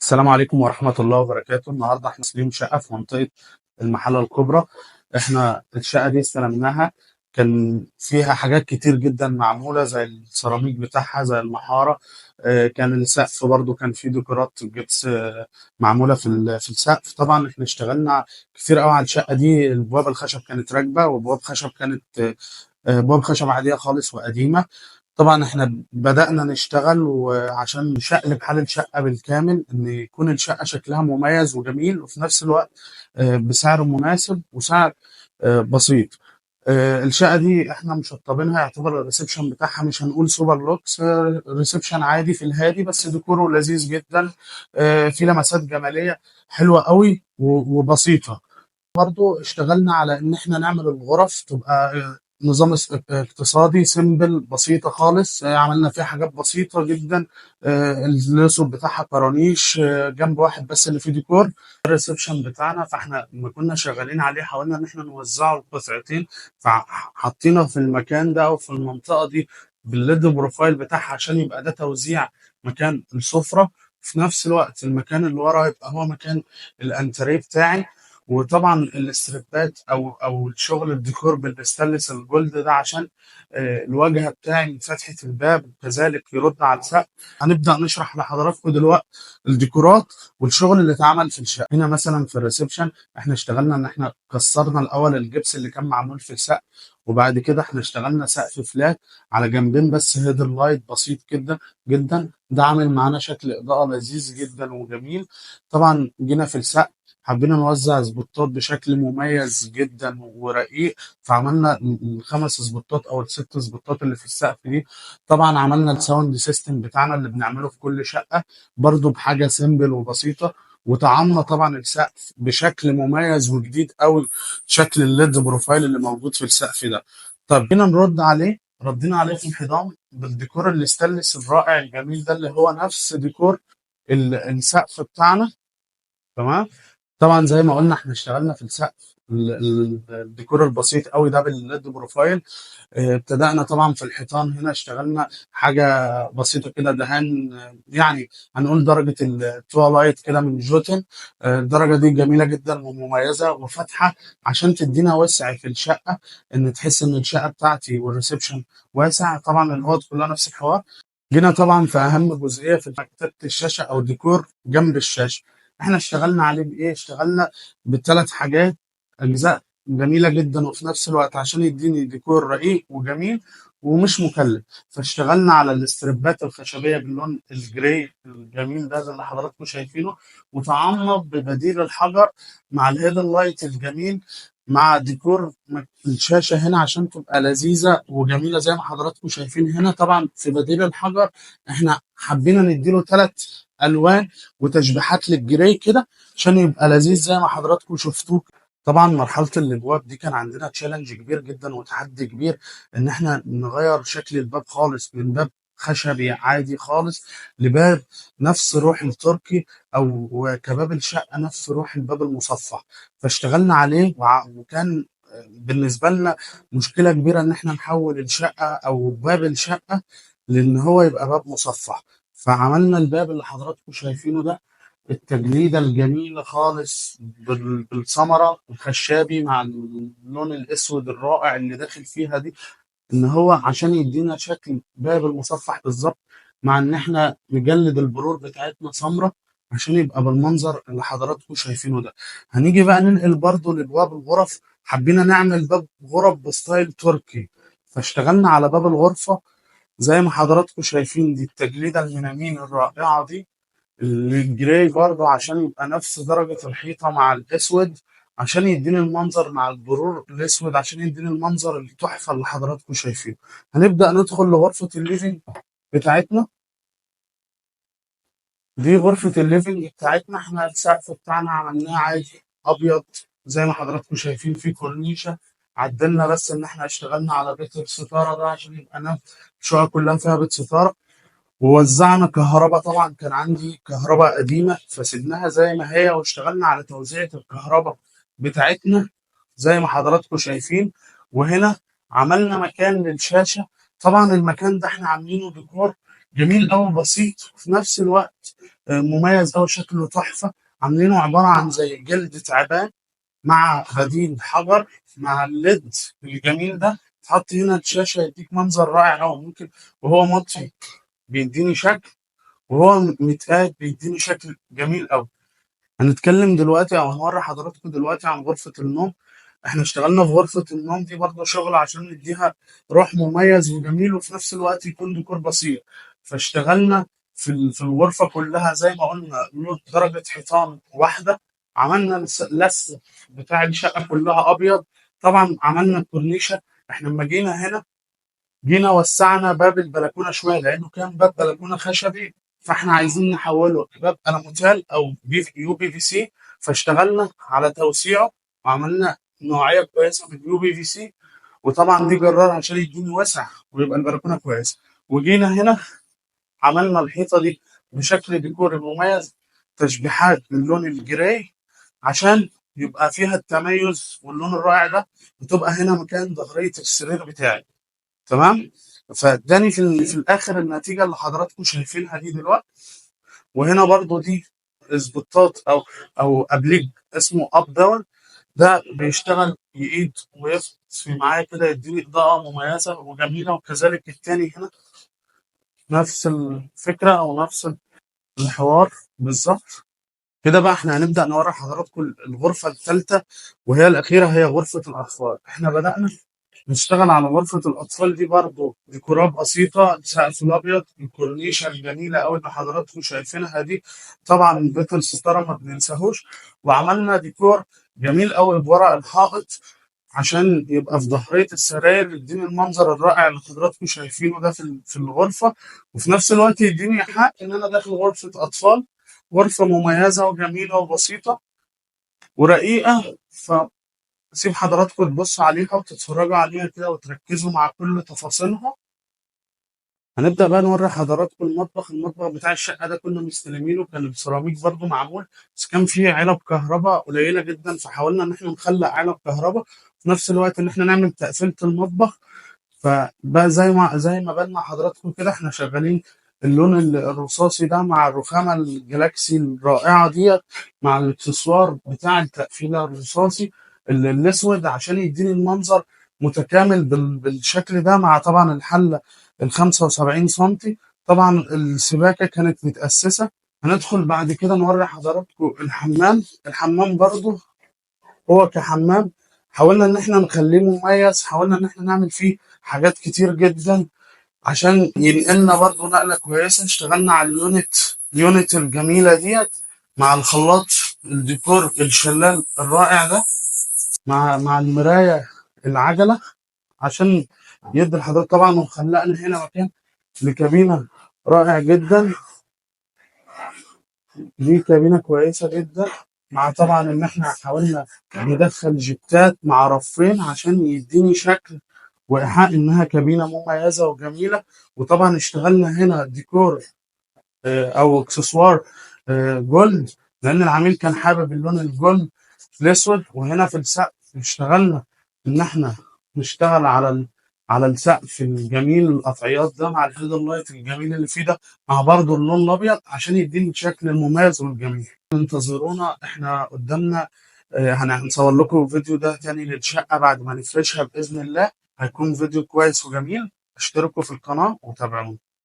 السلام عليكم ورحمة الله وبركاته. النهارده احنا سليم شقة في منطقة المحلة الكبرى. احنا الشقة دي استلمناها، كان فيها حاجات كتير جدا معمولة زي السيراميك بتاعها زي المحارة. كان السقف برضو كان فيه ديكورات جبس معمولة في السقف. طبعا احنا اشتغلنا كتير قوي على الشقة دي. البواب الخشب كانت راكبة، وابواب خشب كانت بواب خشب عادية خالص وقديمة. طبعا احنا بدأنا نشتغل وعشان نشقلب حال الشقة بالكامل، ان يكون الشقة شكلها مميز وجميل، وفي نفس الوقت بسعر مناسب وسعر بسيط. الشقة دي احنا مشطبينها، يعتبر الريسبشن بتاعها مش هنقول سوبر لوكس، ريسبشن عادي في الهادي، بس ديكوره لذيذ جدا. في لمسات جمالية حلوة قوي وبسيطة. برضو اشتغلنا على ان احنا نعمل الغرف تبقى نظام اقتصادي سيمبل بسيطة خالص. عملنا فيها حاجات بسيطة جدا. الاسود بتاعها كرانيش، جنب واحد بس اللي فيه ديكور الريسبشن بتاعنا. فاحنا لما كنا شغالين عليه حاولنا ان احنا نوزعه لقطعتين، فحطينا في المكان ده او في المنطقة دي بالليد بروفايل بتاعها عشان يبقى ده توزيع مكان السفرة. في نفس الوقت المكان اللي ورا يبقى هو مكان الانتريه بتاعي. وطبعا الاستريبات او الشغل الديكور بالستانلس الجولد ده عشان الواجهه بتاعي من فتحه الباب، كذلك يرد على السقف. هنبدا نشرح لحضراتكم دلوقتي الديكورات والشغل اللي اتعمل في الشقه. هنا مثلا في الريسبشن احنا اشتغلنا ان احنا كسرنا الاول الجبس اللي كان معمول في السقف، وبعد كده احنا اشتغلنا سقف فلات على جنبين بس هيدر لايت بسيط جدا جدا. ده عامل معانا شكل اضاءه لذيذ جدا وجميل. طبعا جينا في السقف حبينا نوزع سبوتات بشكل مميز جدا ورقيق، فعملنا الخمس سبوتات او الست سبوتات اللي في السقف دي. طبعا عملنا الساوند سيستم بتاعنا اللي بنعمله في كل شقة برضو بحاجة سيمبل وبسيطة. وطعمنا طبعا السقف بشكل مميز وجديد قوي، شكل الليد بروفايل اللي موجود في السقف ده. طب جينا نرد عليه، ردينا عليه في انحدام بالديكور الاستانلس الرائع الجميل ده اللي هو نفس ديكور السقف بتاعنا. تمام. طبعا زي ما قلنا احنا اشتغلنا في السقف الديكور البسيط قوي ده بالليد بروفايل. ابتدأنا طبعا في الحيطان. هنا اشتغلنا حاجة بسيطة كده دهان، يعني هنقول درجة التوالايت كده من جوتن. الدرجة دي جميلة جدا ومميزة وفاتحة عشان تدينا وسع في الشقة، ان تحس ان الشقة بتاعتي والريسبشن واسع. طبعا الاوض كلها نفس الحوار. جينا طبعا في اهم جزئيه في مكتبه الشاشه او ديكور جنب الشاشه. احنا اشتغلنا عليه بايه؟ اشتغلنا بثلاث حاجات، اجزاء جميله جدا وفي نفس الوقت عشان يديني ديكور رقيق وجميل ومش مكلف. فاشتغلنا على الاستربات الخشبيه باللون الجراي الجميل ده زي اللي حضراتكم شايفينه، وطعمنا ببديل الحجر مع الهيدن لايت الجميل مع ديكور الشاشة هنا عشان تبقى لذيذة وجميلة زي ما حضراتكم شايفين. هنا طبعا في بديل الحجر احنا حبينا نديله ثلاث ألوان وتشبيهات للجراي كده عشان يبقى لذيذ زي ما حضراتكم شفتوه. طبعا مرحلة الابواب دي كان عندنا تشالنج كبير جدا وتحدي كبير، ان احنا نغير شكل الباب خالص من باب خشبي عادي خالص لباب نفس روح التركي او كباب الشقة نفس روح الباب المصفح. فاشتغلنا عليه وكان بالنسبة لنا مشكلة كبيرة ان احنا نحول الشقة او باب الشقة لان هو يبقى باب مصفح. فعملنا الباب اللي حضراتكم شايفينه ده، التجليدة الجميلة خالص بالسمرة الخشابي مع اللون الاسود الرائع اللي داخل فيها دي، ان هو عشان يدينا شكل باب المصفح بالظبط، مع ان احنا نجلد البرور بتاعتنا سمرة عشان يبقى بالمنظر اللي حضراتكم شايفينه ده. هنيجي بقى ننقل برضو لابواب الغرف. حبينا نعمل باب غرف بستايل تركي، فاشتغلنا على باب الغرفة زي ما حضراتكم شايفين دي التجليدة المينامين الرائعة دي، الجراي برضو عشان يبقى نفس درجة الحيطة مع الأسود عشان يديني المنظر مع البرور الأسود عشان يديني المنظر التحفة اللي حضراتكم شايفينه. هنبدأ ندخل لغرفة الليفينج بتاعتنا. دي غرفة الليفينج بتاعتنا. احنا السقف بتاعنا عملناه عادي أبيض زي ما حضراتكم شايفين فيه كورنيشة. عدلنا بس إن احنا اشتغلنا على بيت الستارة ده عشان يبقى الشقة كلها فيها بيت ستارة. ووزعنا كهرباء. طبعا كان عندي كهرباء قديمة فسيبناها زي ما هي واشتغلنا على توزيعة الكهرباء بتاعتنا زي ما حضراتكم شايفين. وهنا عملنا مكان للشاشة. طبعا المكان ده احنا عاملينه ديكور جميل أوي بسيط، وفي نفس الوقت مميز أوي، شكله تحفة. عاملينه عبارة عن زي جلد تعبان مع بديل حجر مع الليد الجميل ده. تحط هنا الشاشة يديك منظر رائع أوي. ممكن وهو مطفي بيديني شكل، وهو متقاد بيديني شكل جميل أوي. هنتكلم دلوقتي أو هنوري حضراتكم دلوقتي عن غرفة النوم. احنا اشتغلنا في غرفة النوم دي برضه شغل عشان نديها روح مميز وجميل، وفي نفس الوقت يكون ديكور بسيط. فاشتغلنا في الغرفة كلها زي ما قلنا درجة حيطان واحدة. عملنا لس بتاع الشقة كلها أبيض. طبعا عملنا الكورنيشة. احنا لما جينا هنا جينا وسعنا باب البلكونه شويه لانه كان باب بلكونه خشبي، فاحنا عايزين نحوله باب الموتيل او يو بي في سي. فاشتغلنا على توسيعه وعملنا نوعيه كويسه من اليو بي في سي. وطبعا دي جرار عشان يديني وسع ويبقى البلكونه كويسه. وجينا هنا عملنا الحيطه دي بشكل ديكوري مميز، تشبيحات باللون الجراي عشان يبقى فيها التميز واللون الرائع ده. وتبقى هنا مكان ظهريه السرير بتاعي. تمام. فاداني في الاخر النتيجه اللي حضراتكم شايفينها دي دلوقتي. وهنا برضو دي سبوتات او ابليج اسمه اب داون. ده بيشتغل يقيد ويطفي معايا كده، يديني اضاءه مميزه وجميله. وكذلك التاني هنا نفس الفكره او نفس الحوار بالظبط. كده بقى احنا هنبدا نوري حضراتكم الغرفه الثالثه وهي الاخيره، هي غرفه الاطفال. احنا بدانا نشتغل على غرفة الأطفال دي برضه ديكورات بسيطة، سقف الأبيض، الكورنيشة الجميلة أوي اللي حضراتكم شايفينها دي. طبعا بيت الستارة ما بننساهوش. وعملنا ديكور جميل أوي بورق الحائط عشان يبقى في ظهرية السراير، يديني المنظر الرائع اللي حضراتكم شايفينه ده في الغرفة. وفي نفس الوقت يديني حق إن أنا داخل غرفة أطفال، غرفة مميزة وجميلة وبسيطة ورقيقة. سيب حضراتكم تبصوا عليها وتتفرجوا عليها كده وتركزوا مع كل تفاصيلها. هنبدأ بقى نوري حضراتكم المطبخ بتاع الشقة ده كنا مستلمينه، كان السيراميك برضه معمول، بس كان فيه علب كهرباء قليلة جدا، فحاولنا إن احنا نخلق علب كهرباء في نفس الوقت إن احنا نعمل تقفيلة المطبخ. فبقى زي ما بالنا حضراتكم كده احنا شغالين اللون الرصاصي ده مع الرخامة الجلاكسي الرائعة ديت، مع الاكسسوار بتاع التقفيلة الرصاصي الأسود عشان يديني المنظر متكامل بالشكل ده، مع طبعا الحلة 75 سنتي. طبعا السباكة كانت متأسسة. هندخل بعد كده نوري حضراتكم الحمام برضو هو كحمام حاولنا ان احنا نخليه مميز، حاولنا ان احنا نعمل فيه حاجات كتير جدا عشان ينقلنا برضو نقلة كويسة. اشتغلنا على اليونت الجميلة ديت مع الخلاط الديكور الشلال الرائع ده، مع المراية العجلة عشان يدي الحضرتك طبعا. وخلقنا هنا مكان لكابينة رائع جدا. دي كابينة كويسة جدا، مع طبعا ان احنا حاولنا ندخل جتات مع رفين عشان يديني شكل وايحاء انها كابينة مميزة وجميلة. وطبعا اشتغلنا هنا ديكور او اكسسوار جولد، لان العميل كان حابب اللون الجولد في الاسود. وهنا في السقف اشتغلنا ان احنا نشتغل على السقف الجميل القطعيات ده مع الهيدر لايت الجميل اللي فيه ده، مع برضه اللون الابيض عشان يديني الشكل المميز والجميل. انتظرونا احنا قدامنا. هنصور لكم فيديو ده تاني للشقة بعد ما نفرشها بإذن الله. هيكون فيديو كويس وجميل. اشتركوا في القناة وتابعونا.